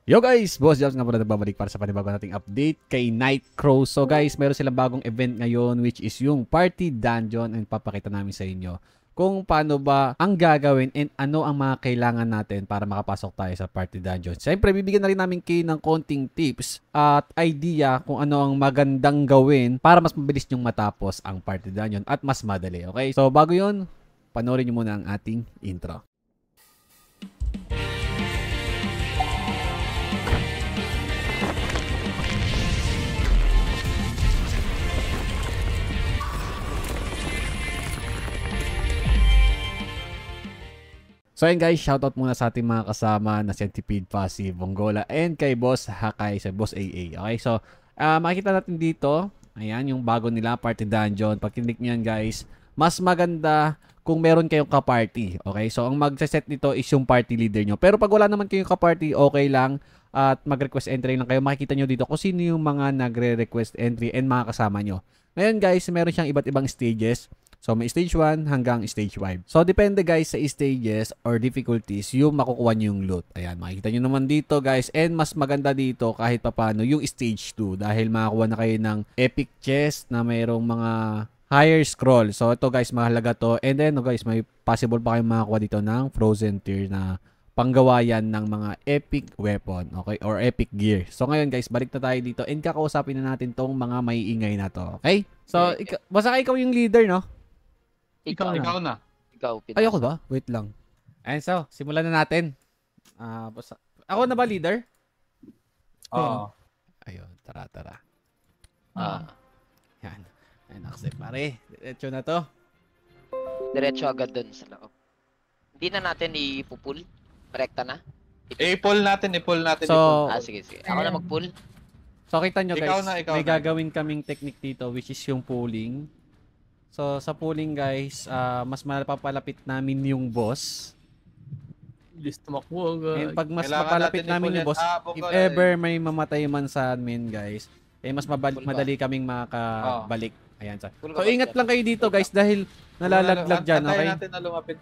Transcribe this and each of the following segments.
Yo guys, Boss Jobs nga pala nagbabalik para sa panibago nating update kay Nightcrow. So guys, meron silang bagong event ngayon which is yung Party Dungeon and papakita namin sa inyo kung paano ba ang gagawin and ano ang mga kailangan natin para makapasok tayo sa Party Dungeon. Siyempre, bibigyan na rin namin kayo ng konting tips at idea kung ano ang magandang gawin para mas mabilis nyong matapos ang Party Dungeon at mas madali. Okay? So bago yun, panoorin nyo muna ang ating intro. So ayun guys, shoutout muna sa ating mga kasama na Centipede, Passive, Bongola, and kay Boss Hakay, sa Boss AA. Okay, so makikita natin dito, ayan yung bago nila, Party Dungeon. Pag click nyo yan guys, mas maganda kung meron kayong ka-party. Okay, so ang magsaset nito is yung party leader nyo. Pero pag wala naman kayong ka-party, okay lang. At mag-request entry lang kayo. Makikita nyo dito kung sino yung mga nagre-request entry and mga kasama nyo. Ngayon guys, meron siyang iba't ibang stages. So, may stage 1 hanggang stage 5. So, depende guys sa stages or difficulties yung makukuha nyo yung loot. Ayan, makikita nyo naman dito guys. And mas maganda dito kahit papano yung stage 2 dahil makakuha na kayo ng epic chest na mayroong mga higher scroll. So, ito guys, mahalaga to. And then, guys, may possible pa kayong makakuha dito ng frozen tier na panggawayan ng mga epic weapon, okay? Or epic gear. So, ngayon guys, balik na tayo dito and kakausapin na natin tong mga maiingay na to, okay? So, basta ikaw yung leader, no? Ikaw na. Ayoko ba? Wait lang. Ayun, so, simulan na natin. Ako na ba leader? Oo. Ayun, tara. Yan. Ayun, accept pare. Diretso na to. Diretso agad dun sa loob. Hindi na natin i-pull. Rekta na. I-pull natin. So, sige. Ako na mag-pull. So, kita nyo guys, ikaw may na. gagawin kaming technique dito which is yung pulling. So, sa pulling guys, mas mapapalapit namin yung boss. Bilis tumakbo agad. And pag mas Kailangan mapalapit natin namin i-pull yung boss, yan. if Bongola, ever may mamatay man sa amin guys, mas madali kaming makabalik. Ayan. So, ingat lang kayo dito guys dahil nalalaglag dyan, okay? Antayin natin na lumapit.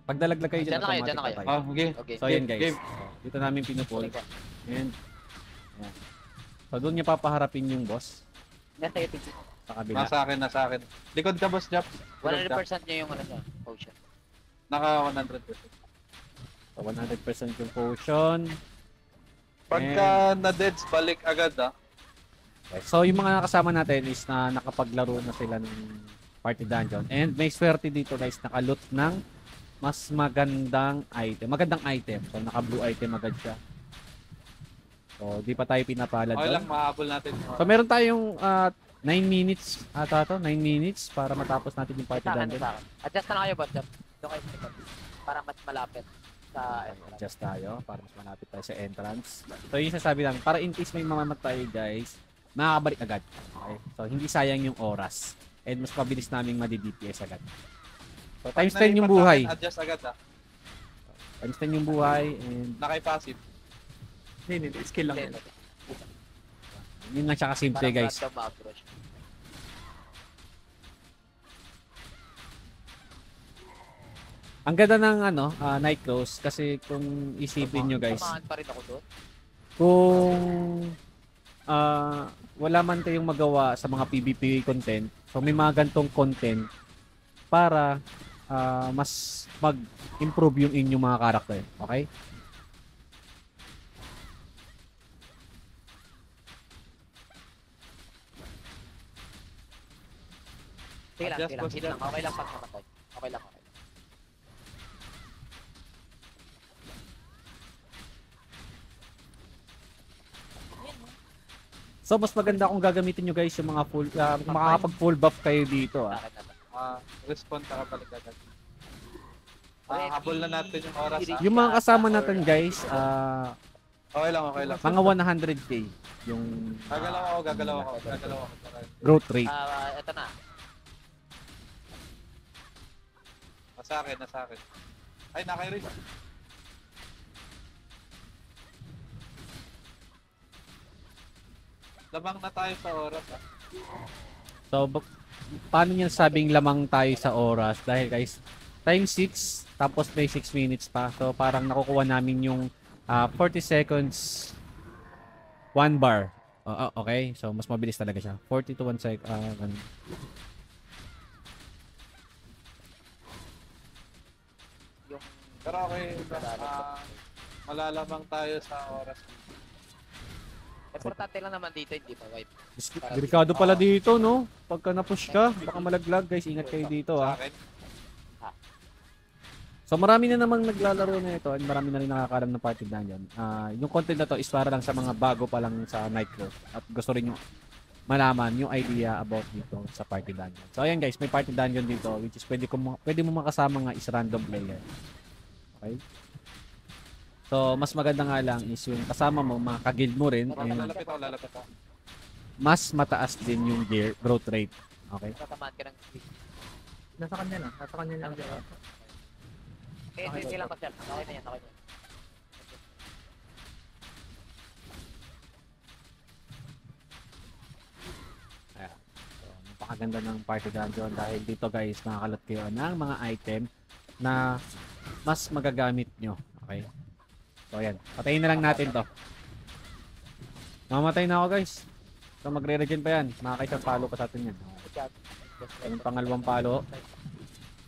Pag nalaglag kayo dyan, Dyan na kayo. automatic patay. Okay. So, ayan guys. Game. Dito namin pinupull. And, ayan. So, doon niya papaharapin yung boss. Sa kabila. Nasa akin. Likod ka, Boss Jap. 100% niya yung ano sa potion. Naka 100%. So, 100% yung potion. Pagka na-deads, balik agad Okay. So, yung mga nakasama natin is na nakapaglaro na sila ng Party Dungeon. And may swerte dito guys, nakaloot ng mas magandang item. Magandang item. So, naka-blue item agad siya. So, di pa tayo pinapalad Okay doon. lang, mahabol natin. So, meron tayong 9 minutes ata to. 9 minutes para matapos natin yung Party Dungeon. Adjust na kayo, boss. Doon kayo sa likod. Para mas malapit sa entrance. Adjust tayo para mas malapit tayo sa entrance. So, yung sasabi namin, para in case may mamamatay guys, makakabalik agad. Okay? So, hindi sayang yung oras. And mas mabilis naming madi-DPS agad. So, times 10 yung buhay. Adjust agad Times 10 yung buhay and Naka-passive. Hindi. Skill lang yan. yun lang siya kasimple guys. Ang ganda ng night close kasi kung isipin nyo guys, Samahan pa rin ako doon. kung wala man kayong magawa sa mga PvP content, so may mga gantong content para mas mag-improve yung inyong mga karakter. Okay? Sige lang. Adjust, boss, Hit lang. Okay lang pag namatay. Okay lang. So mas maganda kung gagamitin nyo guys yung mga full, makakapag full buff kayo dito. Respond ka balik agad. Habol na natin yung oras. Yung mga kasama natin guys, Okay lang. mga 100k yung Gagalaw ako. growth rate. Ito na. Nasa akin. Ay, naka-erase. Lamang na tayo sa oras. So, paano niya sabing lamang tayo sa oras? Dahil guys, time 6, tapos may 6 minutes pa. So, parang nakukuha namin yung 40 seconds, 1 bar. Okay, so mas mabilis talaga siya. 40 to 1 sec. Yung Pero okay, malalamang tayo sa oras. importante lang naman dito, hindi pa wipe. Delikado pala dito, no? Pagka na-push ka, baka malaglag, guys. Ingat kayo dito, Sa ah. akin, So marami na namang naglalaro na ito and marami na rin nakakalam ng party dungeon. Yung content na to is para lang sa mga bago pa lang sa Nightcrow at gusto rin yung malaman yung idea about dito sa party dungeon. So ayan guys, may party dungeon dito which is pwede mo makasama nga is random player. Okay? So mas maganda nga lang is yung kasama mo, mga ka-guild mo rin, and lalapit ako. mas mataas din yung gear growth rate. Okay? Tatamaan ka ng speed. Nasa kanya na. Nasa kanya na. Hindi lang ko siya. Okay na yan, okay na yan. Ayan. So, napakaganda ng party dungeon dahil dito guys, makakalot kayo ng mga item na mas magagamit nyo. Okay? So, ayan. Patayin na lang natin to. Mamatay na ako guys. So, magre-regen pa yan. Makakaisang palo pa sa atin yan. Yung pangalawang palo.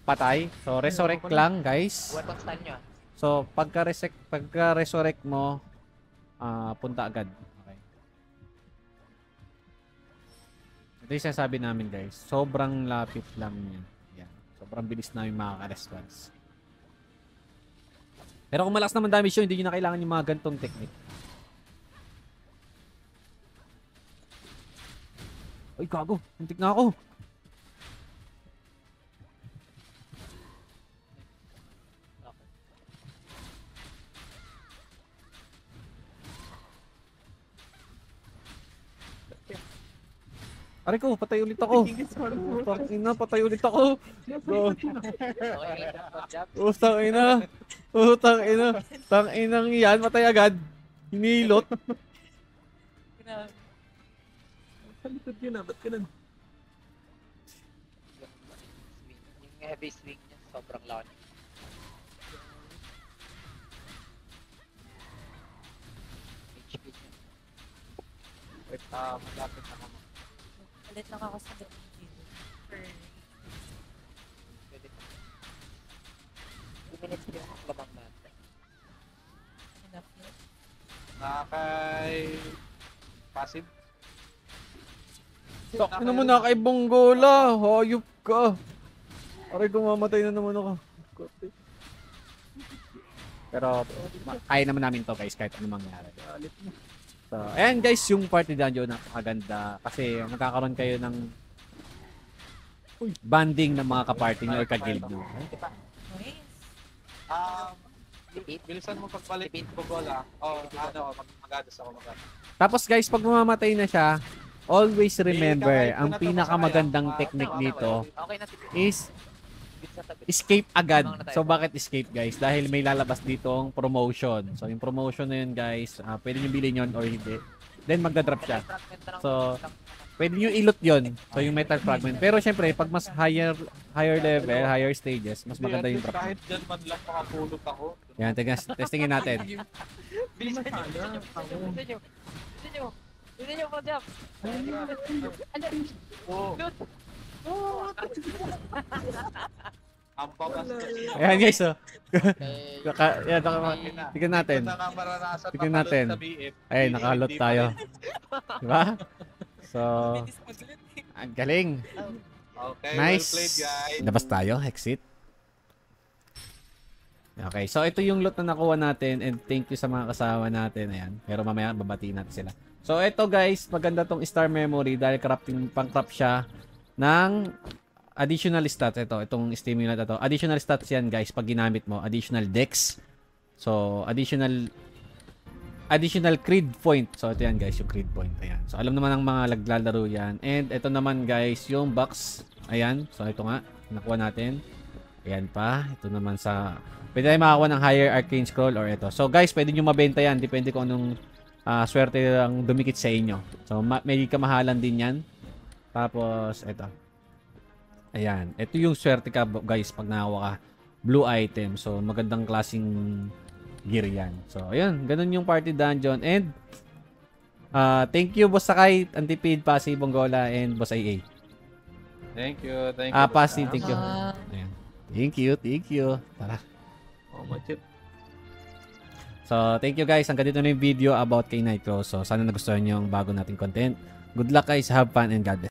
Patay. So, resurrect lang guys. Weapon style nyo. So, pagka-resurrect mo, punta agad. Okay. Ito yung sinasabi namin guys. Sobrang lapit lang yan. Yan. Sobrang bilis namin makaka-response. Pero kung malakas naman damage yun, hindi nyo na kailangan yung mga gantong technique. Ay, gago. Muntik na ako. Aray ko, patay ulit ako. Utang ina, patay ulit ako. Bro. Utang ina. Utang ina. Tang inang yan, patay agad. Hinilot. Sa likod yun na. Ba't ganun? Yung heavy swing niya, sobrang laki. HP niya. Wait, malapit na naman. Ulit lang ako sa dito. Pwede pa. 2 minutes pa yung labang natin. Enough yun. Nakakay... passive. Tak ina mo na kay Bonggola. Hayop ka. Aray ko, mamatay na naman ako. Pero kaya naman namin to guys kahit ano mangyari. So, ayan guys, yung party dungeon napakaganda kasi magkakaroon kayo ng banding ng mga kaparty nyo or ka-guild nyo. Nice. Bilisan mo pagbalik ko bola. Magadas ako magadas. Tapos guys, pag mamamatay na siya, always remember, ang pinakamagandang technique dito Okay na is Bit sa tabi. escape agad. So bakit escape guys? Dahil may lalabas ditong promotion. So yung promotion na yun guys, pwede nyo bilhin yun or hindi. Then magdadrop siya. So, pwede nyo ilot yun. So yung metal fragment. Pero syempre, pag mas higher level, higher stages, mas maganda yung drop. Kahit dyan man lang makapulot ako. Yan, testingin natin. Bilisan nyo, bilisan nyo, bilisan nyo. Bilisan nyo. Bilisan nyo, Pro Jump. Oo. Loot. Ang pabastos. Ayan guys, oh. Okay. Yan, tignan natin. Ito na nga maranasan Tignan mapalot natin. sa BF. Ay, nakalot tayo. Diba? So, Bilis mag-loot eh. ang galing. Okay, Nice. well played guys. Labas tayo, exit. Okay, so ito yung loot na nakuha natin and thank you sa mga kasama natin. Ayan. Pero mamaya babatiin natin sila. So ito guys, maganda tong star memory dahil pang-craft siya ng additional stats. Itong stimulant ito. Additional stats yan guys pag ginamit mo. Additional dex. So additional creed point. So ito yan guys, yung creed point. Ayan. So alam naman ng mga naglalaro yan. And ito naman guys, yung box. Ayan. So ito nga, nakuha natin. Ayan pa. Ito naman sa... Pwede tayo makakuha ng higher arcane scroll or ito. So guys, pwede nyo mabenta yan. Depende kung anong swerte ang dumikit sa inyo. So may kamahalan din yan. Tapos ito. Ayan. Ito yung swerte ka guys pag nakakuha ka. Blue item. So magandang klaseng gear yan. So, ayun. Ganun yung party dungeon. And, thank you, Boss Sakay, Antipid, Pasi, Bongola, and Boss AA. Thank you. Thank you. Pasi, basta. thank you. Ayan. Thank you. Tara. Oh, machip. So, thank you guys. Hanggang dito na yung video about kay Nitro. So, sana nagustuhan nyo yung bago nating content. Good luck guys. Have fun and God bless.